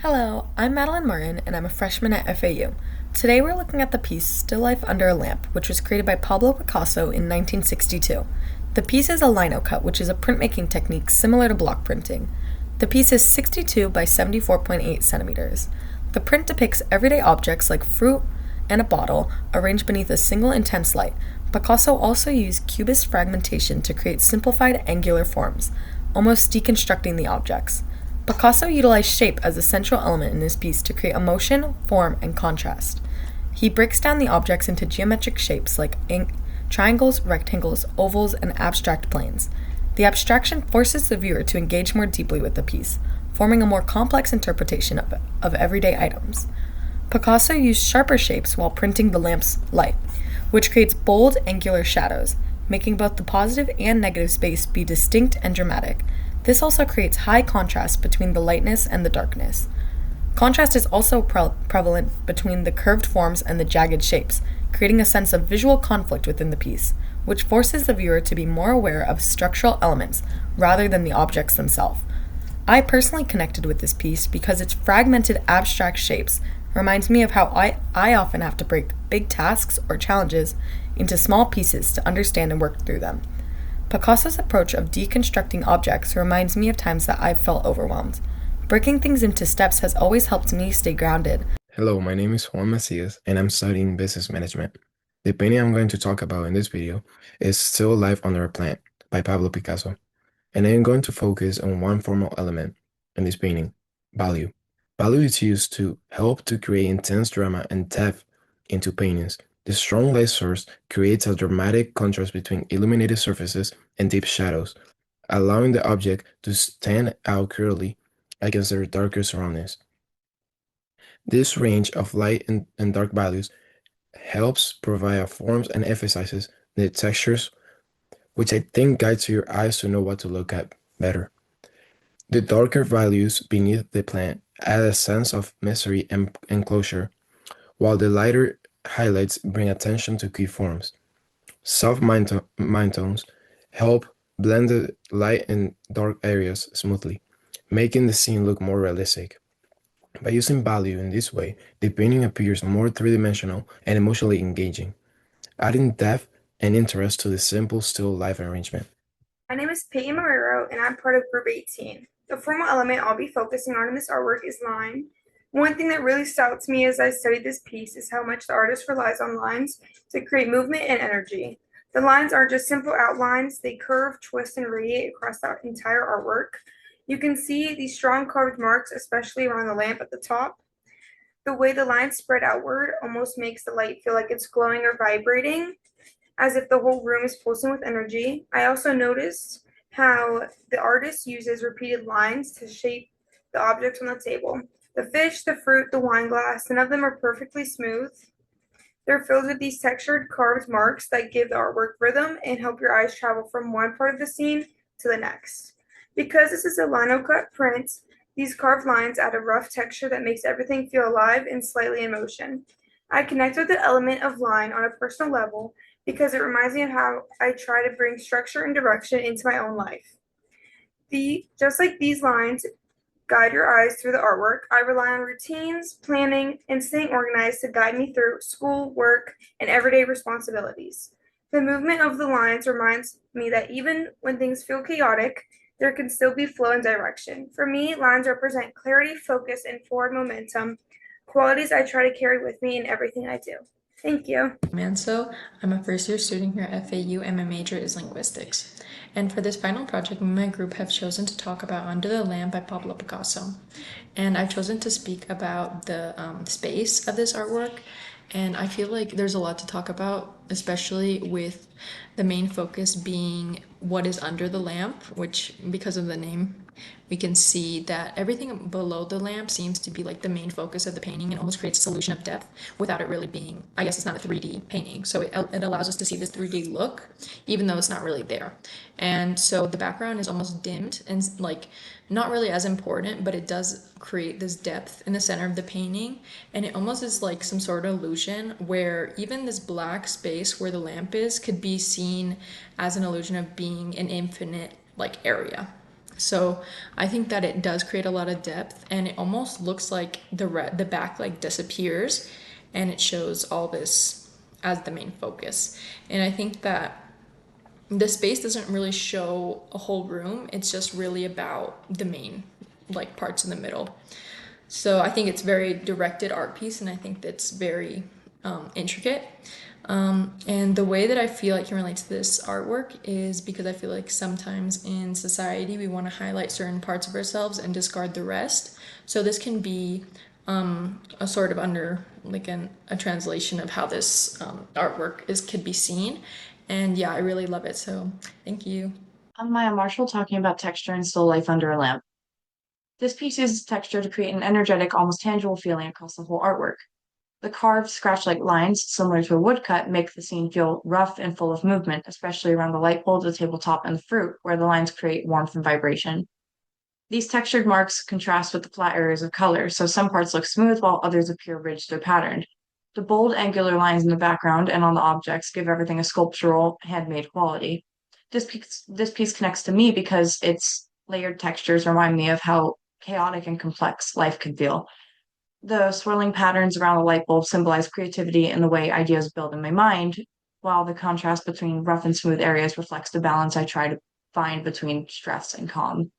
Hello, I'm Madeline and I'm a freshman at FAU. Today we're looking at the piece Still Life Under a Lamp, which was created by Pablo Picasso in 1962. The piece is a lino cut, which is a printmaking technique similar to block printing. The piece is 62 by 74.8 centimeters. The print depicts everyday objects like fruit and a bottle arranged beneath a single intense light. Picasso also used cubist fragmentation to create simplified angular forms, almost deconstructing the objects. Picasso utilized shape as a central element in this piece to create emotion, form, and contrast. He breaks down the objects into geometric shapes like triangles, rectangles, ovals, and abstract planes. The abstraction forces the viewer to engage more deeply with the piece, forming a more complex interpretation of everyday items. Picasso used sharper shapes while printing the lamp's light, which creates bold, angular shadows, making both the positive and negative space be distinct and dramatic. This also creates high contrast between the lightness and the darkness. Contrast is also prevalent between the curved forms and the jagged shapes, creating a sense of visual conflict within the piece, which forces the viewer to be more aware of structural elements rather than the objects themselves. I personally connected with this piece because its fragmented abstract shapes reminds me of how I often have to break big tasks or challenges into small pieces to understand and work through them. Picasso's approach of deconstructing objects reminds me of times that I've felt overwhelmed. Breaking things into steps has always helped me stay grounded. Hello, my name is Juan Masias, and I'm studying business management. The painting I'm going to talk about in this video is Still Life Under a Plant by Pablo Picasso, and I am going to focus on one formal element in this painting, value. Value is used to help to create intense drama and depth into paintings. The strong light source creates a dramatic contrast between illuminated surfaces and deep shadows, allowing the object to stand out clearly against their darker surroundings. This range of light and dark values helps provide forms and emphasizes the textures, which I think guides your eyes to know what to look at better. The darker values beneath the plant add a sense of mystery and enclosure, while the lighter highlights bring attention to key forms. Soft mind tones help blend the light and dark areas smoothly, making the scene look more realistic. By using value in this way, the painting appears more three-dimensional and emotionally engaging, adding depth and interest to the simple still life arrangement. My name is Payton Marrero, and I'm part of Group 18. The formal element I'll be focusing on in this artwork is line. One thing that really stood out to me as I studied this piece is how much the artist relies on lines to create movement and energy. The lines aren't just simple outlines, they curve, twist, and radiate across the entire artwork. You can see these strong carved marks, especially around the lamp at the top. The way the lines spread outward almost makes the light feel like it's glowing or vibrating, as if the whole room is pulsing with energy. I also noticed how the artist uses repeated lines to shape the objects on the table. The fish, the fruit, the wine glass, none of them are perfectly smooth. They're filled with these textured carved marks that give the artwork rhythm and help your eyes travel from one part of the scene to the next. Because this is a lino cut print, these carved lines add a rough texture that makes everything feel alive and slightly in motion. I connect with the element of line on a personal level because it reminds me of how I try to bring structure and direction into my own life. Just like these lines guide your eyes through the artwork, I rely on routines, planning, and staying organized to guide me through school, work, and everyday responsibilities. The movement of the lines reminds me that even when things feel chaotic, there can still be flow and direction. For me, lines represent clarity, focus, and forward momentum, qualities I try to carry with me in everything I do. Thank you. Manso. I'm a first year student here at FAU and my major is linguistics. And for this final project, me and my group have chosen to talk about Under the Lamp by Pablo Picasso. And I've chosen to speak about the space of this artwork. And I feel like there's a lot to talk about, especially with the main focus being what is under the lamp, which, because of the name, we can see that everything below the lamp seems to be like the main focus of the painting and almost creates a solution of depth without it really being, I guess it's not a 3D painting. So it allows us to see this 3D look, even though it's not really there. And so the background is almost dimmed and like not really as important, but it does create this depth in the center of the painting. And it almost is like some sort of illusion where even this black space where the lamp is could be seen as an illusion of being an infinite like area. So I think that it does create a lot of depth, and it almost looks like the back like disappears, and it shows all this as the main focus. And I think that the space doesn't really show a whole room. It's just really about the main like parts in the middle. So I think it's very directed art piece, and I think that's very intricate. And the way that I feel I can relate to this artwork is because I feel like sometimes in society we want to highlight certain parts of ourselves and discard the rest. So this can be a sort of under like a translation of how this artwork could be seen. And yeah, I really love it. So thank you. I'm Maya Marshall talking about texture and still life under a lamp. This piece uses texture to create an energetic, almost tangible feeling across the whole artwork. The carved, scratch-like lines, similar to a woodcut, make the scene feel rough and full of movement, especially around the light bulb, the tabletop, and the fruit, where the lines create warmth and vibration. These textured marks contrast with the flat areas of color, so some parts look smooth while others appear ridged or patterned. The bold, angular lines in the background and on the objects give everything a sculptural, handmade quality. This piece connects to me because its layered textures remind me of how chaotic and complex life can feel. The swirling patterns around the light bulb symbolize creativity in the way ideas build in my mind, while the contrast between rough and smooth areas reflects the balance I try to find between stress and calm.